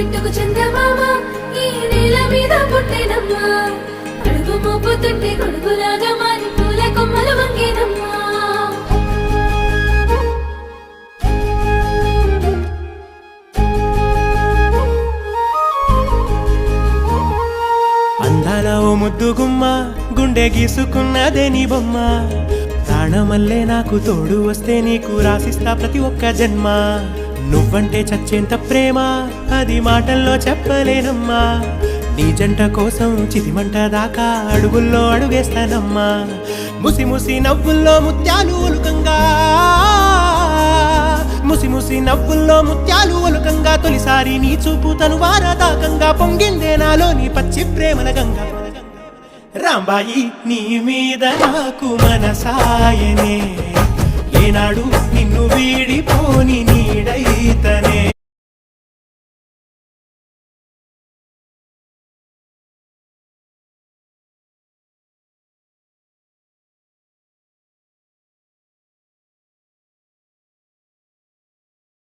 గిట్టుకు చందమామ ఈ నేల మీద పుట్టేనమ్మా అడుగు మోపుతుంటే గొడుగులాగా మారి పూల కొమ్మలు వంగేనమ్మా అందాల ఓ ముద్దు గుమ్మ గుండె గీసుకున్నదే నీ బొమ్మ ప్రాణమల్లే నాకు తోడు వస్తే నీకు రాసిస్తా ప్రతి ఒక్క జన్మ నువ్వంటే చచ్చేంత ప్రేమ అది మాటల్లో చెప్పలేనమ్మా నీ జంట కోసం చితిమంట దాకా అడుగుల్లో అడుగేస్తానమ్మా ముసి ముసి నవ్వుల్లో ముత్యాలు ఒలుకంగా ముసి ముసి నవ్వుల్లో ముత్యాలు ఒలుకంగా తొలిసారి నీ చూపు తను వారదాకంగా పొంగిందే నాలో నీ పచ్చి ప్రేమల గంగా రాంబాయి నీ మీద నాకు మనసాయనే ఏనాడు నిన్ను వీడిపోని నీడైతనే